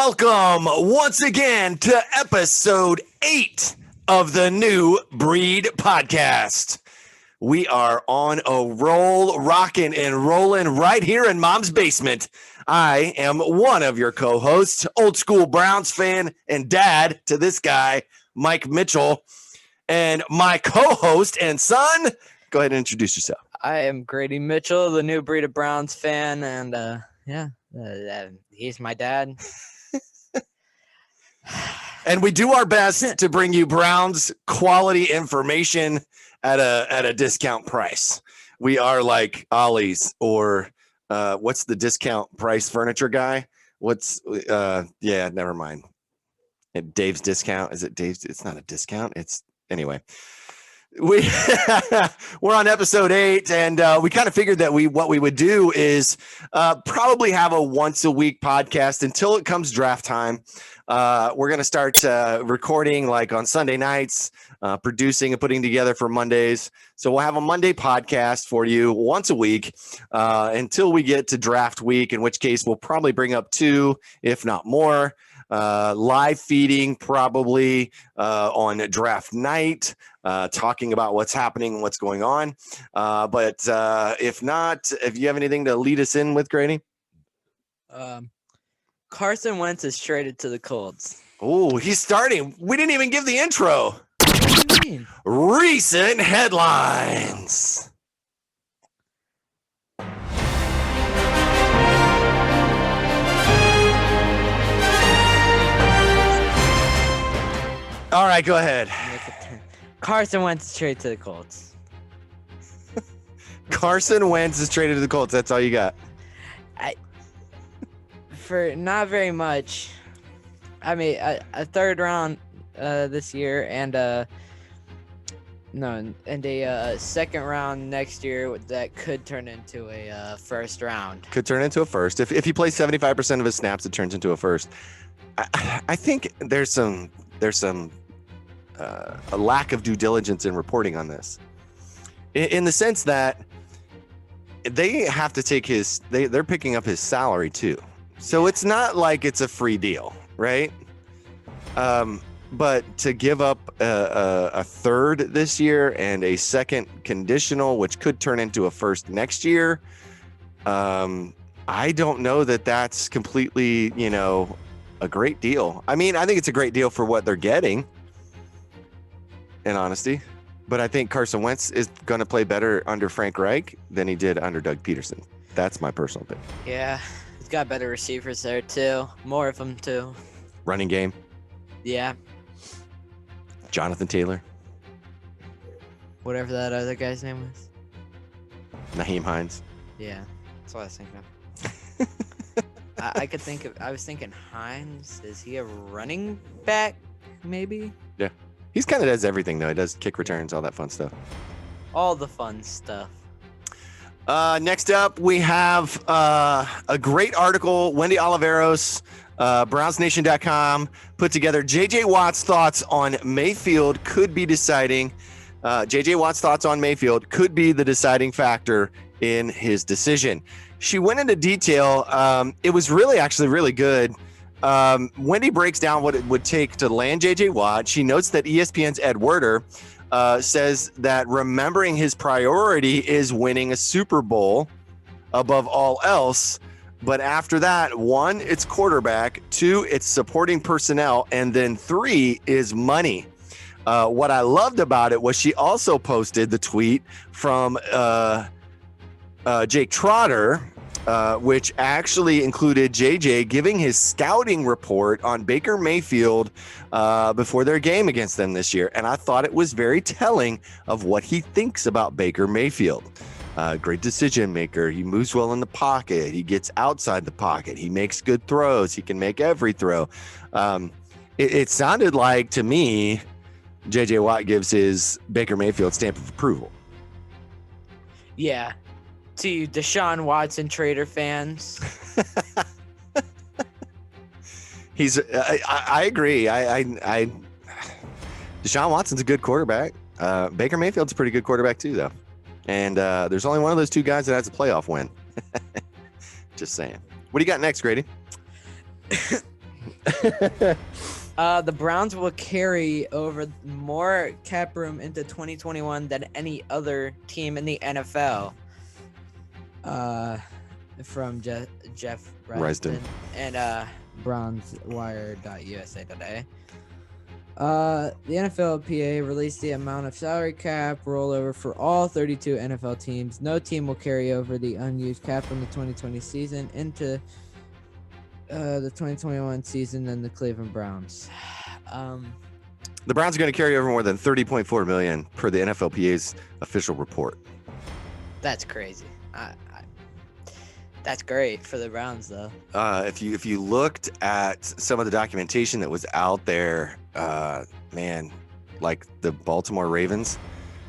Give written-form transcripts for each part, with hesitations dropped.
Welcome once again to episode 8 of the New Breed Podcast. We are on a roll, rocking and rolling right here in Mom's basement. I am one of your co-hosts, old school Browns fan and dad to this guy, Mike Mitchell. And my co-host and son, go ahead and introduce yourself. I am Grady Mitchell, the New Breed of Browns fan, and he's my dad. And we do our best to bring you Browns quality information at a discount price. We are like Ollie's or what's the discount price furniture guy? Never mind. Dave's Discount. Is it Dave's? It's not a discount. It's anyway. We're on episode 8, and we kind of figured that what we would do is probably have a once a week podcast until it comes draft time. We're going to start recording like on Sunday nights, producing and putting together for Mondays. So we'll have a Monday podcast for you once a week until we get to draft week, in which case we'll probably bring up 2, if not more. Live feeding probably on draft night, talking about what's happening and what's going on. But if not, if you have anything to lead us in with, Grady? Carson Wentz is traded to the Colts. Oh, he's starting. We didn't even give the intro. What do you mean? Recent headlines. All right, go ahead. Carson Wentz is traded to the Colts. Carson Wentz is traded to the Colts. That's all you got. For not very much. I mean, a third round this year and a second round next year that could turn into a first round. Could turn into a first. If he plays 75% of his snaps, it turns into a first. I think there's a lack of due diligence in reporting on this, in the sense that they have to take they're picking up his salary too. So it's not like it's a free deal, right? But to give up a third this year and a second conditional, which could turn into a first next year, I don't know that that's completely, a great deal. I mean, I think it's a great deal for what they're getting, in honesty. But I think Carson Wentz is going to play better under Frank Reich than he did under Doug Peterson. That's my personal opinion. Yeah. Got better receivers there too, more of them too. Running game. Yeah. Jonathan Taylor. Whatever that other guy's name was. Naheem Hines. Yeah, that's what I was thinking of. I was thinking Hines. Is he a running back? Maybe. Yeah, he's kind of does everything though. He does kick returns, all that fun stuff. All the fun stuff. Next up, we have a great article. Wendy Oliveros, BrownsNation.com, put together J.J. Watt's thoughts on Mayfield could be deciding. J.J. Watt's thoughts on Mayfield could be the deciding factor in his decision. She went into detail. It was actually really good. Wendy breaks down what it would take to land J.J. Watt. She notes that ESPN's Ed Werder says that remembering his priority is winning a Super Bowl above all else. But after that, 1, it's quarterback, 2, it's supporting personnel, and then 3 is money. What I loved about it was she also posted the tweet from Jake Trotter, which actually included JJ giving his scouting report on Baker Mayfield before their game against them this year. And I thought it was very telling of what he thinks about Baker Mayfield. Great decision maker. He moves well in the pocket. He gets outside the pocket. He makes good throws. He can make every throw. It sounded like to me, JJ Watt gives his Baker Mayfield stamp of approval. Yeah. To you Deshaun Watson Trader fans. I agree. Deshaun Watson's a good quarterback. Baker Mayfield's a pretty good quarterback too, though. And there's only one of those two guys that has a playoff win. Just saying. What do you got next, Grady? The Browns will carry over more cap room into 2021 than any other team in the NFL. From Jeff Risden and BrownsWire.USA today. The NFLPA released the amount of salary cap rollover for all 32 NFL teams. No team will carry over the unused cap from the 2020 season into the 2021 season than the Cleveland Browns. The Browns are going to carry over more than $30.4 million per the NFLPA's official report. That's crazy. That's great for the Browns, though. If you looked at some of the documentation that was out there, man, like the Baltimore Ravens,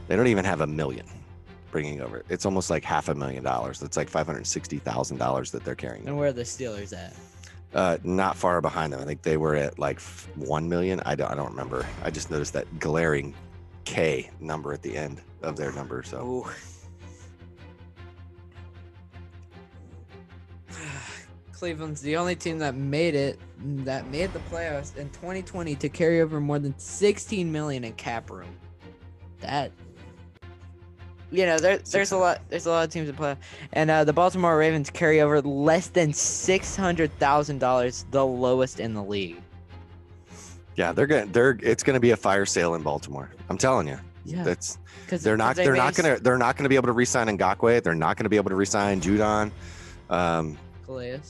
they don't even have $1 million bringing over. It's almost like $500,000. It's like $560,000 that they're carrying. And where are the Steelers at? Not far behind them. I think they were at like 1 million. I don't remember. I just noticed that glaring K number at the end of their number. So. Ooh. Cleveland's the only team that made the playoffs in 2020 to carry over more than 16 million in cap room. That, there's a lot of teams that play, and the Baltimore Ravens carry over less than $600,000, the lowest in the league. Yeah, it's gonna be a fire sale in Baltimore. I'm telling you. Yeah, that's they're not gonna be able to re-sign Ngakoue. They're not gonna be able to re-sign Judon. Calais.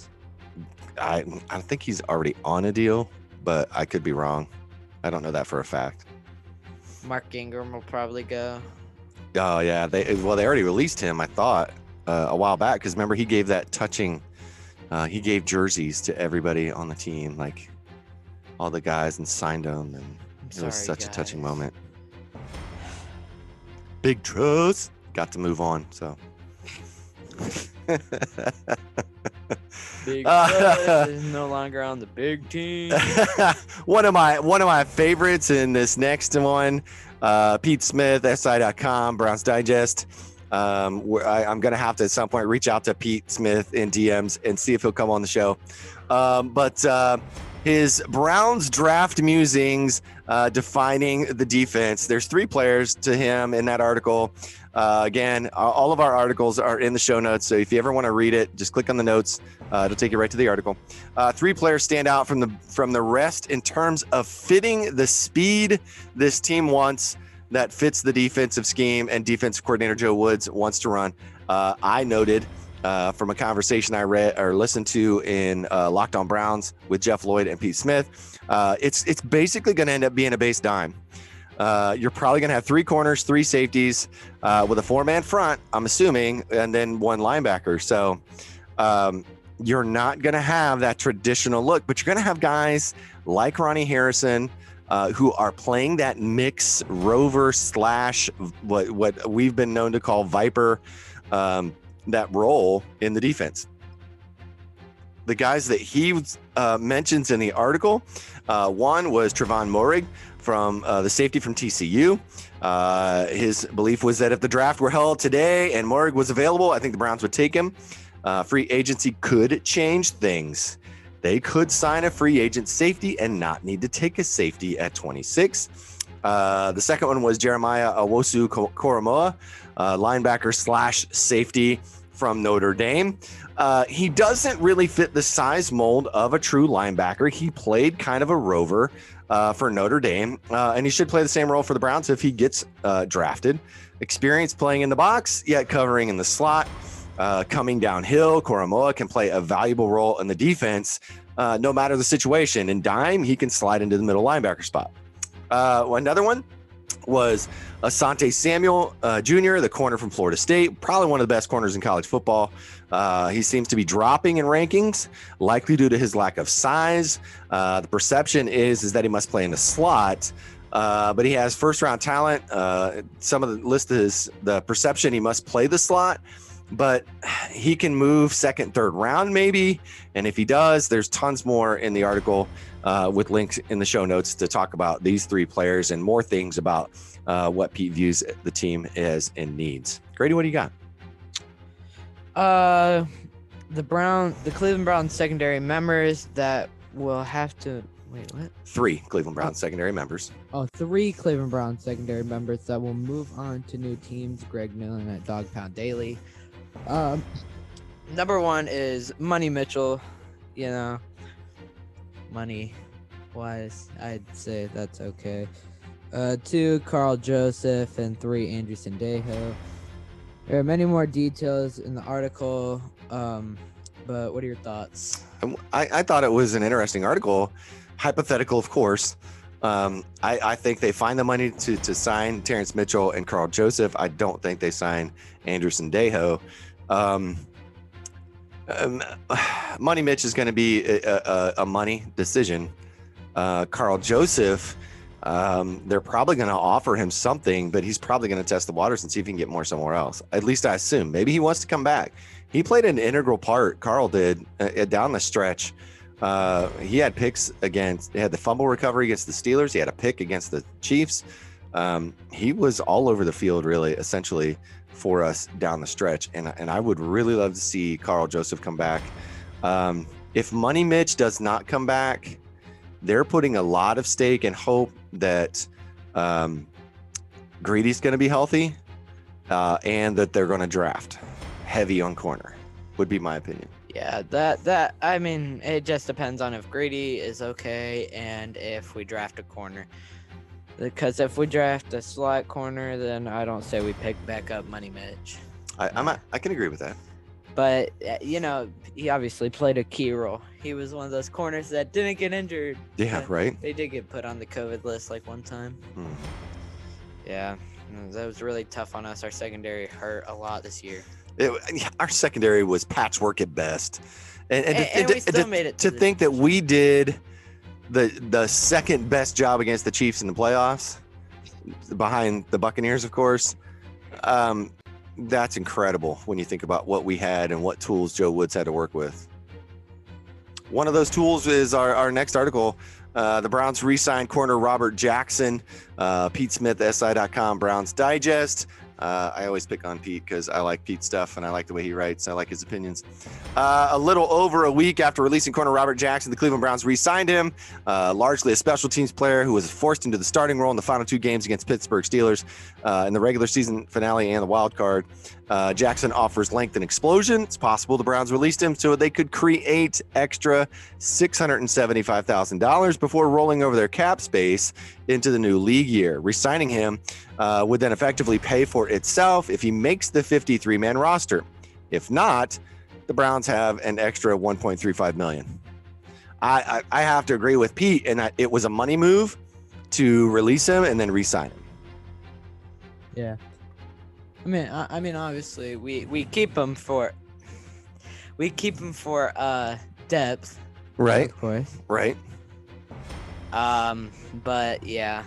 I think he's already on a deal, but I could be wrong. I don't know that for a fact. Mark Ingram will probably go. Oh yeah, they already released him. I thought a while back, because remember he gave that touching. He gave jerseys to everybody on the team, like all the guys, and signed them, and it was such a touching moment. Big trust. Got to move on. So. Big is no longer on the big team. one of my favorites in this next one, Pete Smith, SI.com, Browns Digest. I'm gonna have to at some point reach out to Pete Smith in DMs and see if he'll come on the show. But his Browns draft musings defining the defense. There's 3 players to him in that article. Again, all of our articles are in the show notes, so if you ever want to read it, just click on the notes. It'll take you right to the article. 3 players stand out from the rest in terms of fitting the speed this team wants, that fits the defensive scheme and defensive coordinator Joe Woods wants to run. I noted from a conversation I read or listened to in Locked On Browns with Jeff Lloyd and Pete Smith. It's basically going to end up being a base dime. You're probably going to have 3 corners, 3 safeties with a 4-man front, I'm assuming, and then 1 linebacker. So you're not going to have that traditional look, but you're going to have guys like Ronnie Harrison who are playing that mix rover / what we've been known to call Viper, that role in the defense. The guys that he mentions in the article, one was Trevon Moehrig, from the safety from TCU. His belief was that if the draft were held today and Moehrig was available, I think the Browns would take him. Free agency could change things. They could sign a free agent safety and not need to take a safety at 26. The second one was Jeremiah Owusu-Koramoah, linebacker / safety from Notre Dame. He doesn't really fit the size mold of a true linebacker. He played kind of a rover for Notre Dame, and he should play the same role for the Browns if he gets drafted. Experience playing in the box, yet covering in the slot. Coming downhill, Koramoah can play a valuable role in the defense, no matter the situation. In dime, he can slide into the middle linebacker spot. Another one was Asante Samuel Jr., the corner from Florida State, probably one of the best corners in college football. He seems to be dropping in rankings, likely due to his lack of size. The perception is that he must play in the slot, but he has first-round talent. Some of the list is the perception he must play the slot, but he can move second, third round maybe. And if he does, there's tons more in the article with links in the show notes to talk about these 3 players and more things about what Pete views the team as and needs. Grady, what do you got? The Cleveland Browns secondary members that will have to wait. What? 3 Cleveland Browns secondary members. Oh, 3 Cleveland Browns secondary members that will move on to new teams. Greg Millen at Dog Pound Daily. Number 1 is Money Mitchell. You know, money wise, I'd say that's okay. 2 Carl Joseph, and 3 Andrew Sandejo. There are many more details in the article, but what are your thoughts? I thought it was an interesting article, hypothetical, of course. I think they find the money to sign Terrence Mitchell and Carl Joseph. I don't think they sign Andrew Sandejo. Money Mitch is going to be a money decision. Carl Joseph, they're probably going to offer him something, but he's probably going to test the waters and see if he can get more somewhere else. At least I assume. Maybe he wants to come back. He played an integral part, Carl did, down the stretch. He had picks he had the fumble recovery against the Steelers. He had a pick against the Chiefs. He was all over the field, really, essentially, for us down the stretch. And I would really love to see Carl Joseph come back. If Money Mitch does not come back, they're putting a lot of stake and hope that Grady's going to be healthy and that they're going to draft heavy on corner, would be my opinion. Yeah, that I mean, it just depends on if Grady is okay and if we draft a corner. Because if we draft a slot corner, then I don't say we pick back up Money Mitch. I can agree with that. But, you know, he obviously played a key role. He was one of those corners that didn't get injured. Yeah, right. They did get put on the COVID list like one time. Yeah, that was really tough on us. Our secondary hurt a lot this year. Our secondary was patchwork at best. And we still made it to think that we did the second best job against the Chiefs in the playoffs, behind the Buccaneers, of course. That's incredible when you think about what we had and what tools Joe Woods had to work with. One of those tools is our next article. The Browns re-signed corner Robert Jackson. Pete Smith, SI.com, Browns Digest. I always pick on Pete because I like Pete's stuff and I like the way he writes. I like his opinions. A little over a week after releasing corner Robert Jackson, the Cleveland Browns re-signed him, largely a special teams player who was forced into the starting role in the final 2 games against Pittsburgh Steelers in the regular season finale and the wild card. Jackson offers length and explosion. It's possible the Browns released him so they could create extra $675,000 before rolling over their cap space into the new league year. Re-signing him would then effectively pay for itself if he makes the 53-man roster. If not, the Browns have an extra $1.35 million. I have to agree with Pete, and it was a money move to release him and then re-sign him. Yeah. I mean, obviously, we keep him for depth, right? Of course, right. But yeah,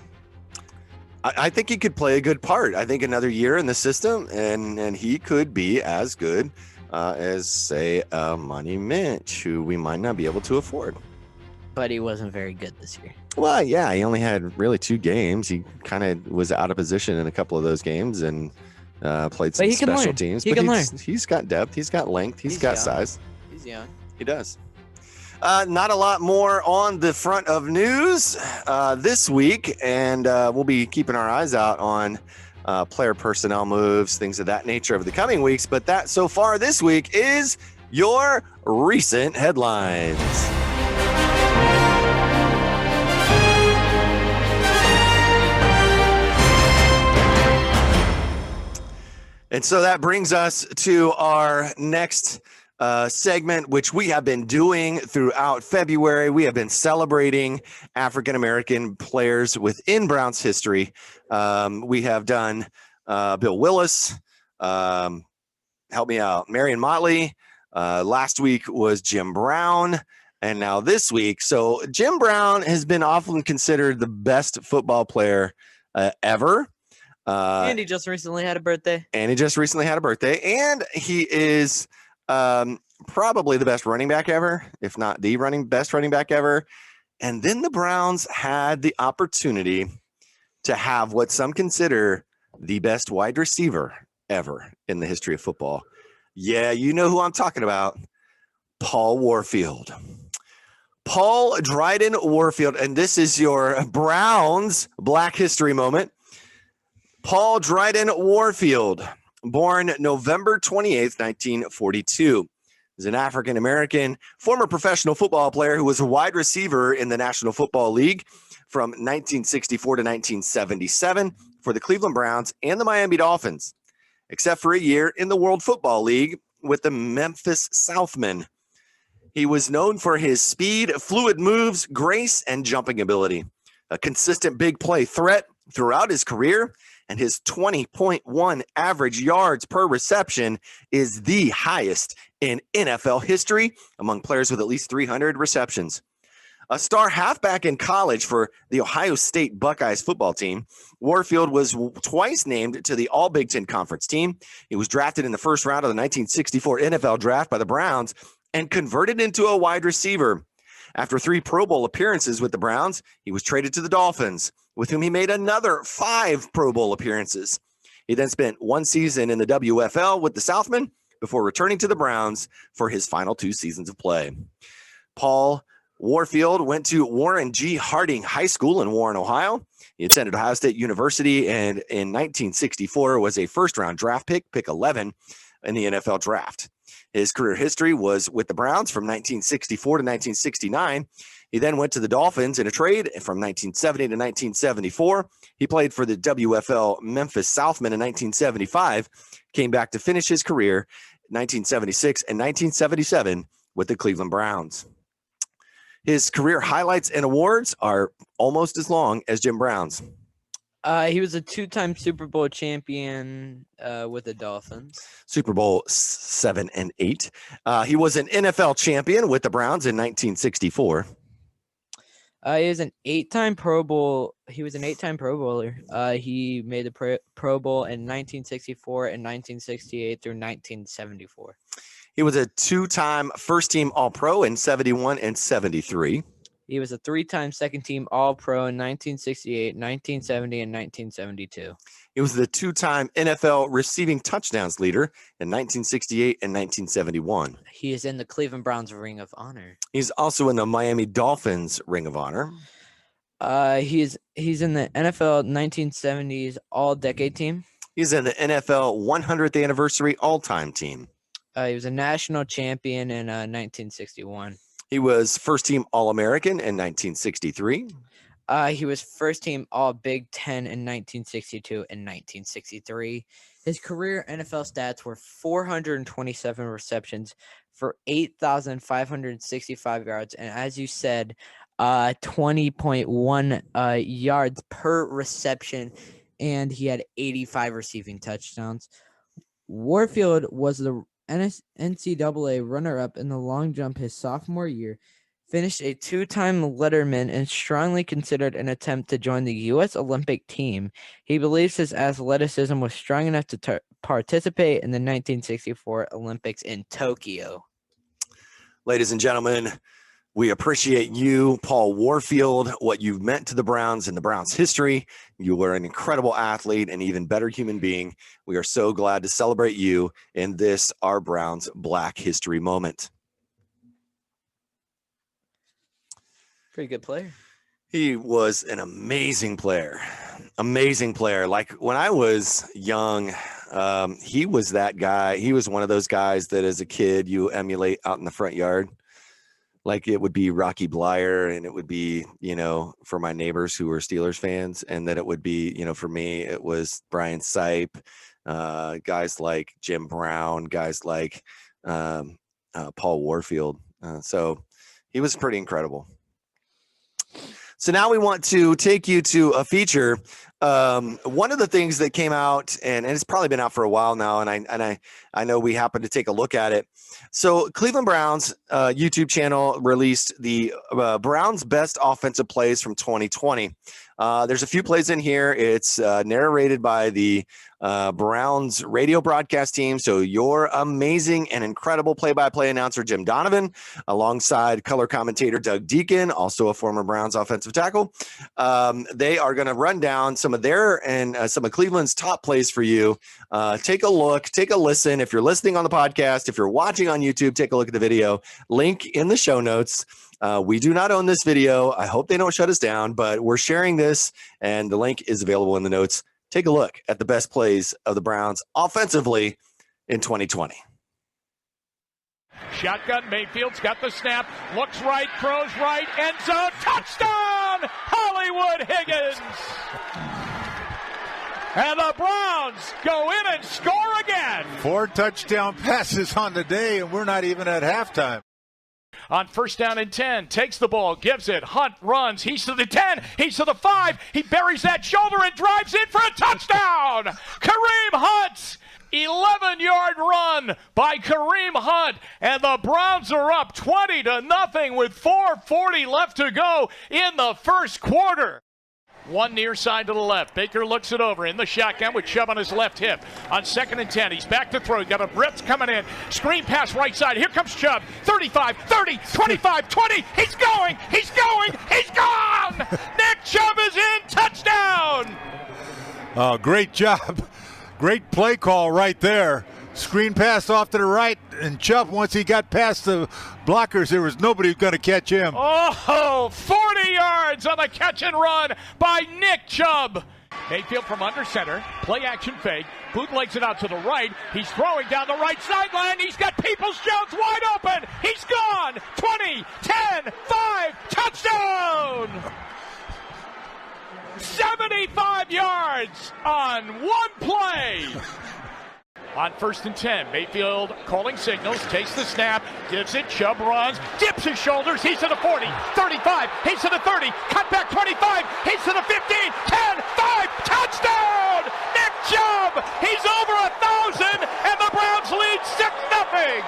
I think he could play a good part. I think another year in the system, and he could be as good as, say, Money Mitch, who we might not be able to afford. But he wasn't very good this year. Well, yeah, he only had really 2 games. He kind of was out of position in a couple of those games and played some special teams. He's got depth. He's got length. He's got size. He's young. He does. Not a lot more on the front of news this week, and we'll be keeping our eyes out on player personnel moves, things of that nature over the coming weeks. But that so far this week is your recent headlines. And so that brings us to our next segment, which we have been doing throughout February. We have been celebrating African-American players within Browns history. We have done Bill Willis, help me out, Marion Motley. Last week was Jim Brown, and now this week. So Jim Brown has been often considered the best football player ever. And he just recently had a birthday. And he is probably the best running back ever, if not the best running back ever. And then the Browns had the opportunity to have what some consider the best wide receiver ever in the history of football. Yeah, you know who I'm talking about. Paul Warfield. Paul Dryden Warfield, and this is your Browns Black History moment. Paul Dryden Warfield, born November 28th, 1942. He's an African-American former professional football player who was a wide receiver in the National Football League from 1964 to 1977 for the Cleveland Browns and the Miami Dolphins, except for a year in the World Football League with the Memphis Southmen. He was known for his speed, fluid moves, grace, and jumping ability. A consistent big play threat throughout his career, and his 20.1 average yards per reception is the highest in NFL history among players with at least 300 receptions. A star halfback in college for the Ohio State Buckeyes football team, Warfield was twice named to the All-Big Ten Conference team. He was drafted in the first round of the 1964 NFL Draft by the Browns and converted into a wide receiver. After 3 Pro Bowl appearances with the Browns, he was traded to the Dolphins, with whom he made another 5 Pro Bowl appearances. He then spent 1 season in the WFL with the Southmen before returning to the Browns for his final 2 seasons of play. Paul Warfield went to Warren G. Harding High School in Warren, Ohio. He attended Ohio State University and in 1964 was a first-round draft pick 11 in the NFL draft. His career history was with the Browns from 1964 to 1969. He then went to the Dolphins in a trade from 1970 to 1974. He played for the WFL Memphis Southmen in 1975, came back to finish his career in 1976 and 1977 with the Cleveland Browns. His career highlights and awards are almost as long as Jim Brown's. He was a 2-time Super Bowl champion with the Dolphins. Super Bowl 7 and 8. He was an NFL champion with the Browns in 1964. He was an 8-time Pro Bowl. He was an 8-time Pro Bowler. He made the Pro Bowl in 1964 and 1968 through 1974. He was a 2-time first-team All-Pro in 71 and 73. He was a 3-time second-team All-Pro in 1968, 1970, and 1972. He was the 2-time NFL receiving touchdowns leader in 1968 and 1971. He is in the Cleveland Browns Ring of Honor. He's also in the Miami Dolphins Ring of Honor. He's in the NFL 1970s All-Decade Team. He's in the NFL 100th Anniversary All-Time Team. He was a national champion in 1961. He was first-team All-American in 1963. He was first-team All-Big Ten in 1962 and 1963. His career NFL stats were 427 receptions for 8,565 yards, and as you said, 20.1 yards per reception, and he had 85 receiving touchdowns. Warfield was the NCAA runner-up in the long jump his sophomore year, finished a 2-time Letterman, and strongly considered an attempt to join the U.S. Olympic team. He believes his athleticism was strong enough to participate in the 1964 Olympics in Tokyo. Ladies and gentlemen, we appreciate you, Paul Warfield, what you've meant to the Browns and the Browns' history. You were an incredible athlete and even better human being. We are so glad to celebrate you in this, our Browns Black History moment. Pretty good player. He was an amazing player. Amazing player. Like when I was young, he was that guy. He was one of those guys that as a kid you emulate out in the front yard. Like it would be Rocky Blyer, and it would be, for my neighbors who were Steelers fans, and that it would be, for me, it was Brian Sipe, guys like Jim Brown, guys like Paul Warfield. So he was pretty incredible. So now we want to take you to a feature. One of the things that came out, and it's probably been out for a while now, and I know we happened to take a look at it. So Cleveland Browns YouTube channel released the Browns best offensive plays from 2020. There's a few plays in here. It's narrated by the Browns radio broadcast team. So your amazing and incredible play-by-play announcer, Jim Donovan, alongside color commentator Doug Dieken, also a former Browns offensive tackle. They are going to run down some of of their and some of Cleveland's top plays for you. Take a look, take a listen. If you're listening on the podcast, if you're watching on YouTube, take a look at the video. Link in the show notes. We do not own this video. I hope they don't shut us down, but we're sharing this, and the link is available in the notes. Take a look at the best plays of the Browns offensively in 2020. Shotgun, Mayfield's got the snap, looks right, throws right, end zone, touchdown, Hollywood Higgins! And the Browns go in and score again. 4 touchdown passes on the day, and we're not even at halftime. On first down and 10, takes the ball, gives it, Hunt runs, he's to the 10, he's to the 5, he buries that shoulder and drives in for a touchdown! Kareem Hunt! 11-yard run by Kareem Hunt, and the Browns are up 20-0 with 4:40 left to go in the first quarter. One near side to the left. Baker looks it over in the shotgun with Chubb on his left hip. On 2nd and 10, he's back to throw. Got a blitz coming in. Screen pass right side. Here comes Chubb. 35, 30, 25, 20. He's going. He's going. He's gone. Nick Chubb is in. Touchdown. Oh, great job. Great play call right there. Screen pass off to the right, and Chubb, once he got past the blockers, there was nobody going to catch him. Oh, 40 yards on the catch and run by Nick Chubb. Mayfield from under center, play action fake, bootlegs it out to the right. He's throwing down the right sideline. He's got Peoples-Jones wide open. He's gone. 20, 10, 5, touchdown. 75 yards on one play. On 1st and 10, Mayfield calling signals, takes the snap, gives it, Chubb runs, dips his shoulders, he's to the 40, 35, he's to the 30, cut back 25, he's to the 15, 10, 5, touchdown! Nick Chubb, he's over 1,000, and the Browns lead 6-0.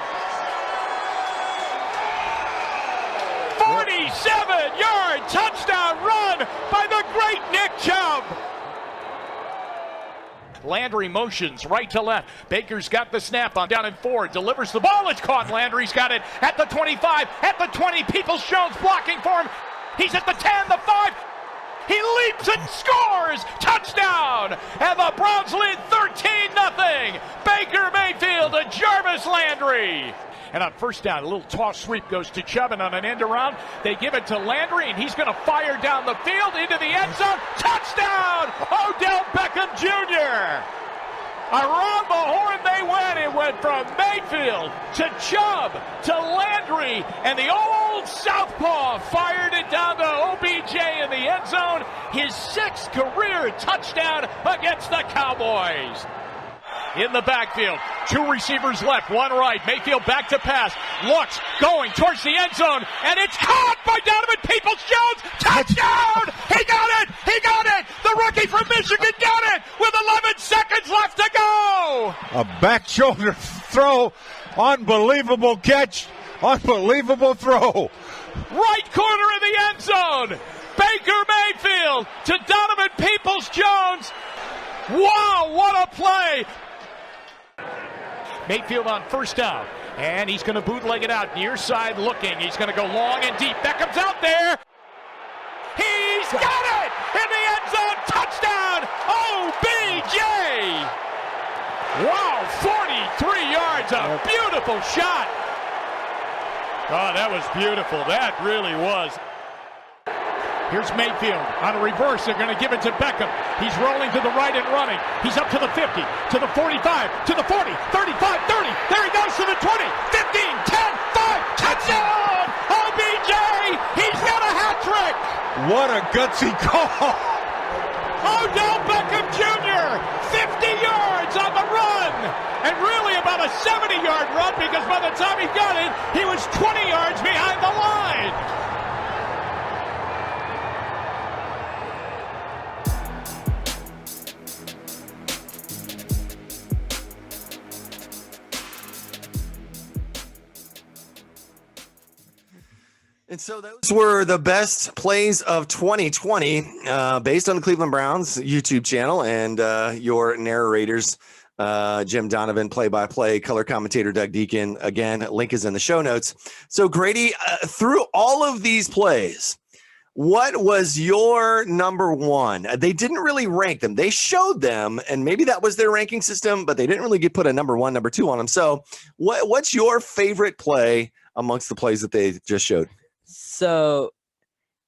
47-yard touchdown run by the great Nick Chubb. Landry motions right to left. Baker's got the snap on down and 4. Delivers the ball. It's caught. Landry's got it at the 25, at the 20. Peoples-Jones blocking for him. He's at the 10, the 5. He leaps and scores. Touchdown. And the Browns lead 13-0. Baker Mayfield to Jarvis Landry. And on first down, a little toss sweep goes to Chubb, and on an end around, they give it to Landry, and he's going to fire down the field into the end zone. Touchdown! Odell Beckham Jr. Around the horn they went. It went from Mayfield to Chubb to Landry, and the old southpaw fired it down to OBJ in the end zone. His 6th career touchdown against the Cowboys. In the backfield, 2 receivers left, 1 right. Mayfield back to pass, looks, going towards the end zone, and it's caught by Donovan Peoples-Jones. Touchdown! He got it! He got it! The rookie from Michigan got it with 11 seconds left to go! A back shoulder throw, unbelievable catch, unbelievable throw. Right corner of the end zone. Baker Mayfield to Donovan Peoples-Jones. Wow, what a play! Mayfield on first down, and he's going to bootleg it out, near side looking. He's going to go long and deep. Beckham's out there. He's got it in the end zone. Touchdown, OBJ. Wow, 43 yards, a beautiful shot. Oh, that was beautiful. That really was. Here's Mayfield on a reverse. They're going to give it to Beckham. He's rolling to the right and running. He's up to the 50, to the 45, to the 40, 35, 30. There he goes to the 20, 15, 10, 5. Touchdown! OBJ! He's got a hat trick! What a gutsy call! Odell Beckham Jr., 50 yards on the run! And really about a 70-yard run, because by the time he got it, he was 20 yards behind the line. And so those were the best plays of 2020 based on the Cleveland Browns YouTube channel and your narrators, Jim Donovan, play-by-play, color commentator Doug Dieken. Again, link is in the show notes. So Grady, through all of these plays, What was your number one? They didn't really rank them. They showed them, and maybe that was their ranking system, but they didn't really put a number one, number two on them. So what's your favorite play amongst the plays that they just showed? So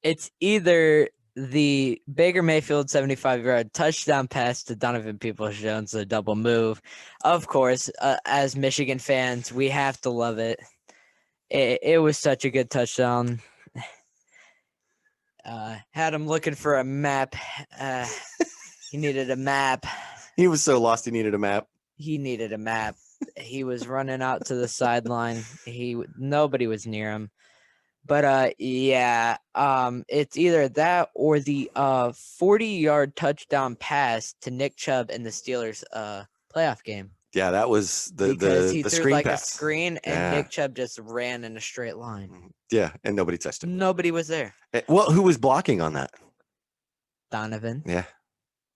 it's either the Baker Mayfield 75-yard touchdown pass to Donovan Peoples-Jones, a double move. Of course, as Michigan fans, we have to love it. It was such a good touchdown. Had him looking for a map. He needed a map. He was so lost he needed a map. He needed a map. He was running out to the sideline. Nobody was near him. But it's either that or the 40-yard touchdown pass to Nick Chubb in the Steelers playoff game. Yeah, that was the he threw screen like pass. a screen, and Nick Chubb just ran in a straight line. Yeah, and nobody touched him. Nobody was there. Well, who was blocking on that? Donovan. Yeah.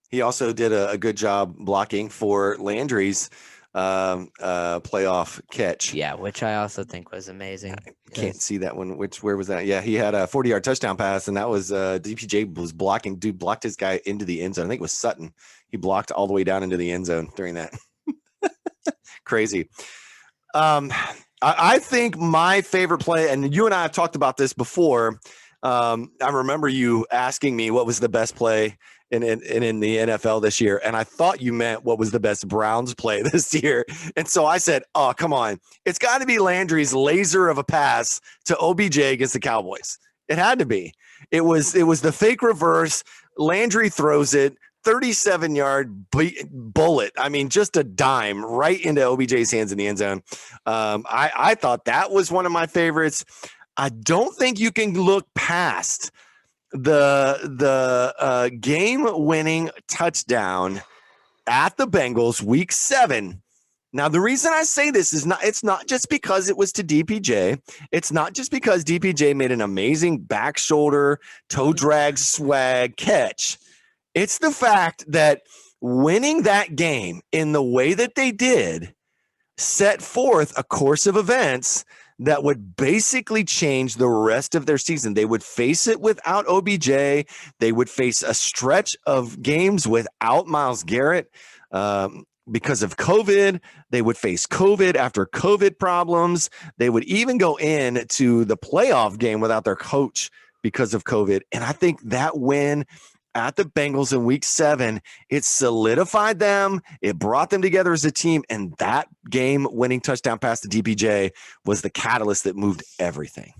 He also did a good job blocking for Landry's playoff catch. Yeah, which I also think was amazing. I can't see that one. Where was that? Yeah, he had a 40-yard touchdown pass, and that was DPJ was blocking. Dude blocked his guy into the end zone. I think it was Sutton. He blocked all the way down into the end zone during that. Crazy. I think my favorite play, and you and I have talked about this before. I remember you asking me what was the best play in the NFL this year, and I thought you meant what was the best Browns play this year. And so I said, "Oh, come on, it's got to be Landry's laser of a pass to OBJ against the Cowboys. It had to be. It was the fake reverse. Landry throws it." 37-yard bullet. I mean, just a dime right into OBJ's hands in the end zone. I thought that was one of my favorites. I don't think you can look past the game-winning touchdown at the Bengals week 7. Now, the reason I say this is it's not just because it was to DPJ. It's not just because DPJ made an amazing back shoulder, toe drag swag catch. It's the fact that winning that game in the way that they did set forth a course of events that would basically change the rest of their season. They would face it without OBJ. They would face a stretch of games without Myles Garrett because of COVID. They would face COVID after COVID problems. They would even go into the playoff game without their coach because of COVID. And I think that win at the Bengals in week 7, it solidified them. It brought them together as a team. And that game-winning touchdown pass to DPJ was the catalyst that moved everything.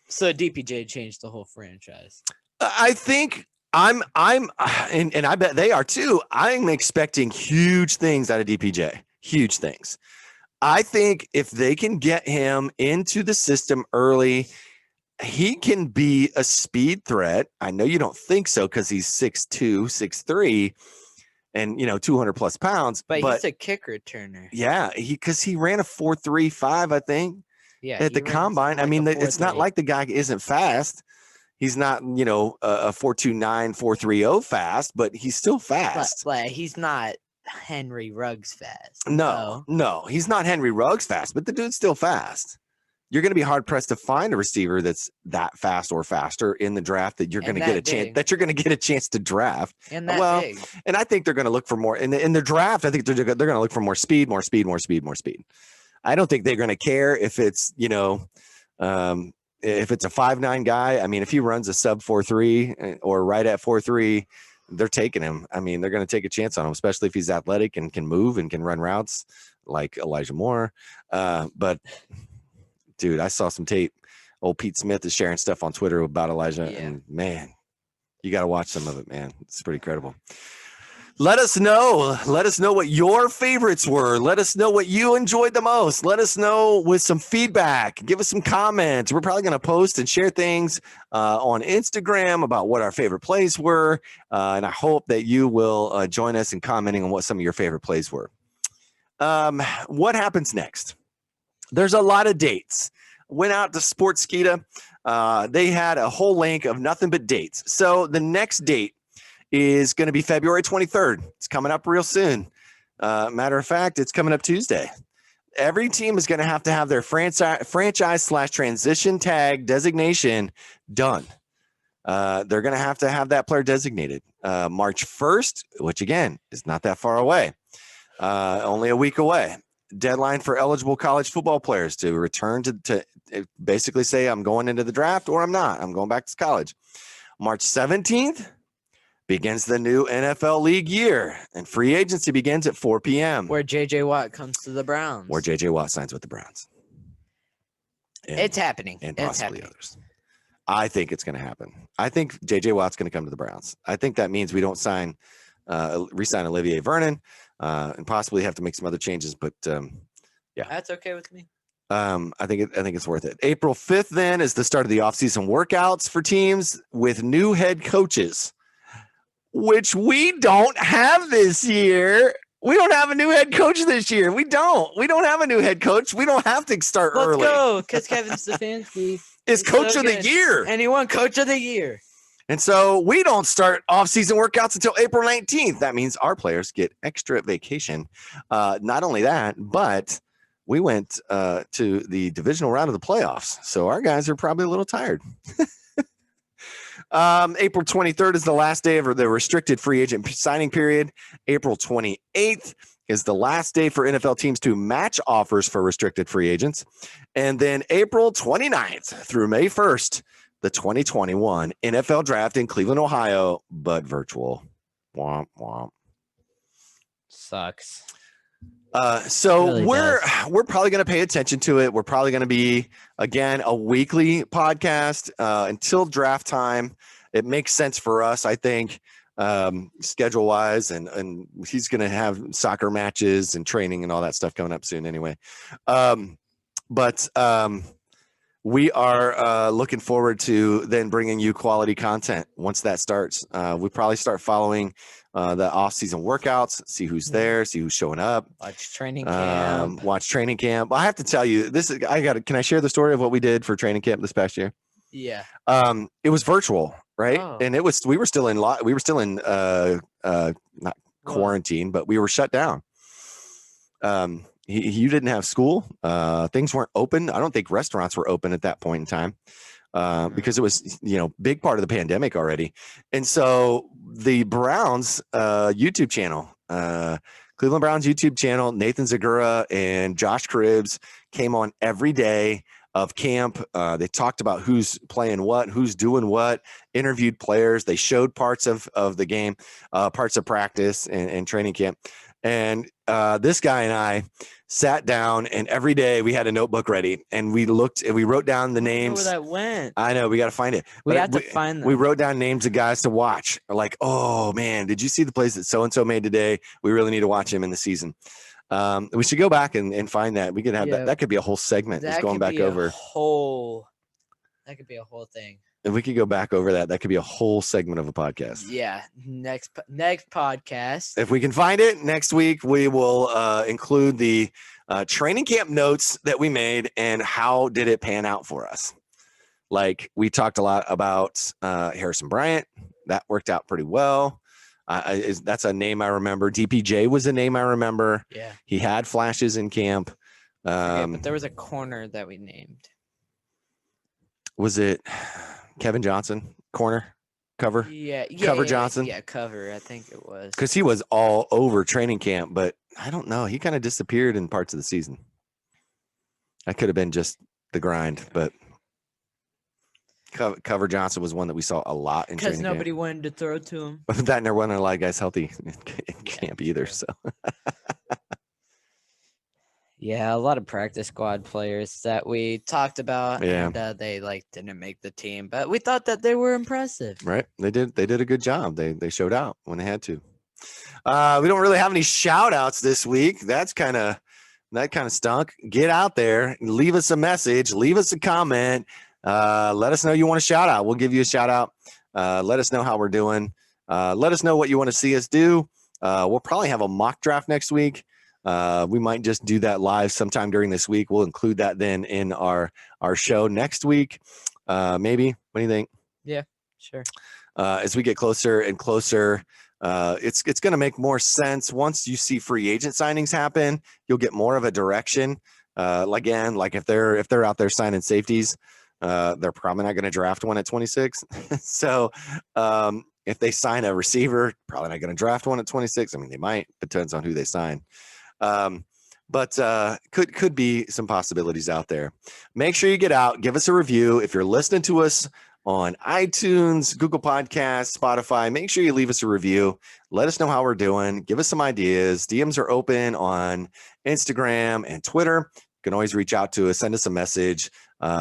So DPJ changed the whole franchise. I think and I bet they are too. I'm expecting huge things out of DPJ. Huge things. I think if they can get him into the system early, he can be a speed threat. I know you don't think so because he's 6'2", 6'3", and 200 plus pounds. But he's a kick returner. Yeah, because he ran a 4.35, I think. Yeah, at the combine. I mean, it's not like the guy isn't fast. He's not, a 4.29, 4.30 fast, but he's still fast. But he's not Henry Ruggs fast. No, he's not Henry Ruggs fast, but the dude's still fast. You're going to be hard pressed to find a receiver that's that fast or faster in the draft that you're going to get a chance to draft. And that big. And I think they're going to look for more in the draft. I think they're going to look for more speed. I don't think they're going to care if it's, if it's a 5'9" guy. I mean, if he runs a sub 4.3 or right at 4.3, they're taking him. I mean, they're going to take a chance on him, especially if he's athletic and can move and can run routes like Elijah Moore. But dude, I saw some tape. Old Pete Smith is sharing stuff on Twitter about Elijah, and man, you got to watch some of it, man. It's pretty incredible. Let us know what your favorites were. Let us know what you enjoyed the most. Let us know with some feedback. Give us some comments. We're probably going to post and share things on Instagram about what our favorite plays were, and I hope that you will join us in commenting on what some of your favorite plays were. What happens next? There's a lot of dates. Went out to Sportskeeda. They had a whole link of nothing but dates. So the next date is going to be February 23rd. It's coming up real soon. Matter of fact, it's coming up Tuesday. Every team is going to have their franchise/transition tag designation done. they're going to have that player designated March 1st, which again is not that far away, only a week away. Deadline for eligible college football players to return to basically say, I'm going into the draft or I'm not. I'm going back to college. March 17th begins the new NFL league year, and free agency begins at 4 p.m. Where J.J. Watt comes to the Browns. Where J.J. Watt signs with the Browns. It's happening. And it's possibly happening. others. I think it's going to happen. I think J.J. Watt's going to come to the Browns. I think that means we don't re-sign Olivier Vernon, and possibly have to make some other changes. But yeah, that's okay with me. I think it's worth it. April 5th then is the start of the offseason workouts for teams with new head coaches, which we don't have this year. We don't have a new head coach this year. We don't have a new head coach. We don't have to start early. Let's go, because Kevin Stefanski is coach of the year. And he won coach of the year. And so we don't start off-season workouts until April 19th. That means our players get extra vacation. Not only that, but we went to the divisional round of the playoffs. So our guys are probably a little tired. April 23rd is the last day of the restricted free agent signing period. April 28th is the last day for NFL teams to match offers for restricted free agents. And then April 29th through May 1st, the 2021 NFL draft in Cleveland, Ohio, but virtual. Womp, womp. Sucks. So Really we're probably going to pay attention to it. We're probably going to be, again, a weekly podcast until draft time. It makes sense for us, I think, schedule wise, and he's going to have soccer matches and training and all that stuff coming up soon anyway. But we are looking forward to then bringing you quality content once that starts. We probably start following the off-season workouts, see who's there, see who's showing up. Watch training camp. Watch training camp. I have to tell you, can I share the story of what we did for training camp this past year? Yeah. It was virtual, right? Oh. And we were still in not quarantine, but we were shut down. You didn't have school. Things weren't open. I don't think restaurants were open at that point in time. Because it was, big part of the pandemic already. And so the Browns YouTube channel, Cleveland Browns YouTube channel, Nathan Zagura and Josh Cribbs came on every day of camp. They talked about who's playing what, who's doing what, interviewed players. They showed parts of the game, parts of practice and training camp. And this guy and I sat down, and every day we had a notebook ready, and we looked and we wrote down the names. Where that went? I know, we got to find it. We have to find them. We wrote down names of guys to watch. Like, oh man, did you see the plays that so and so made today? We really need to watch him in the season. We should go back and find that. We could have that. That could be a whole segment. Just going back over. That could be a whole thing. If we could go back over that, that could be a whole segment of a podcast. Yeah, next podcast. If we can find it next week, we will include the training camp notes that we made and how did it pan out for us. Like, we talked a lot about Harrison Bryant. That worked out pretty well. That's a name I remember. DPJ was a name I remember. Yeah, he had flashes in camp. But there was a corner that we named. Was it Kevin Johnson, corner, cover? Cover Johnson. Yeah, cover. I think it was because he was all over training camp, but I don't know. He kind of disappeared in parts of the season. That could have been just the grind, but Cover Johnson was one that we saw a lot in training camp. Because nobody wanted to throw to him. That and there wasn't a lot of guys healthy in camp either. So. Yeah, a lot of practice squad players that we talked about, and they didn't make the team, but we thought that they were impressive. Right, they did a good job. They showed out when they had to. We don't really have any shout outs this week. That kind of stunk. Get out there, leave us a message, leave us a comment. Let us know you want a shout out. We'll give you a shout out. Let us know how we're doing. Let us know what you want to see us do. We'll probably have a mock draft next week. We might just do that live sometime during this week. We'll include that then in our show next week. Maybe. What do you think? Yeah, sure. As we get closer and closer, it's going to make more sense once you see free agent signings happen. You'll get more of a direction. Like if they're out there signing safeties, They're probably not going to draft one at 26. So if they sign a receiver, probably not going to draft one at 26. I mean, they might. Depends on who they sign. But could be some possibilities out there. Make sure you get out, give us a review. If you're listening to us on iTunes, Google Podcasts, Spotify, make sure you leave us a review. Let us know how we're doing. Give us some ideas. DMs are open on Instagram and Twitter. You can always reach out to us, send us a message.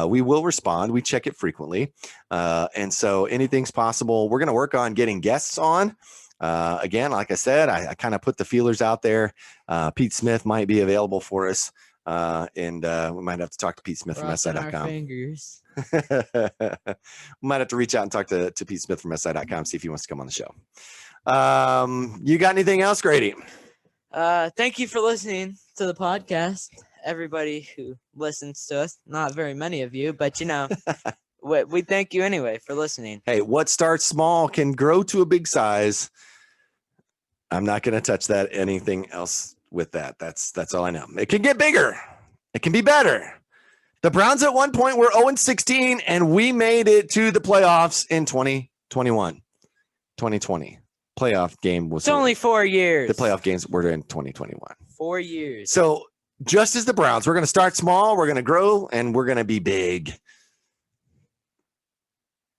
We will respond. We check it frequently. And so anything's possible. We're going to work on getting guests on. Again, like I said, I kind of put the feelers out there. Pete Smith might be available for us. And we might have to talk to Pete Smith from SI.com. Fingers. We might have to reach out and talk to Pete Smith from SI.com, see if he wants to come on the show. You got anything else, Grady? Thank you for listening to the podcast. Everybody who listens to us, not very many of you, but we thank you anyway for listening. Hey, what starts small can grow to a big size. I'm not going to touch that. Anything else with that? That's all I know. It can get bigger. It can be better. The Browns at one point were 0-16, and we made it to the playoffs in 2021. 2020 playoff game was. It's only 4 years. The playoff games were in 2021. 4 years. So just as the Browns, we're going to start small, we're going to grow, and we're going to be big.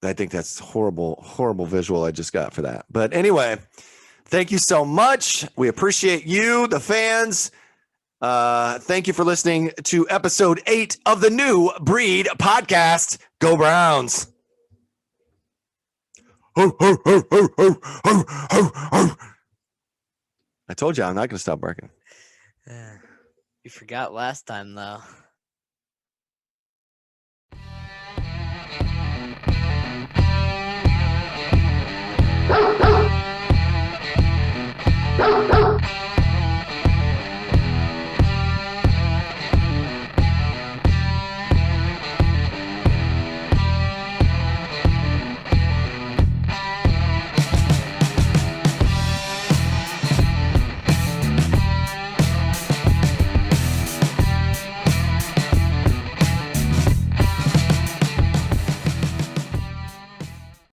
I think that's horrible visual I just got for that. But anyway, thank you so much. We appreciate you, the fans. Thank you for listening to episode 8 of the New Breed podcast. Go Browns. I told you I'm not going to stop barking. You forgot last time, though.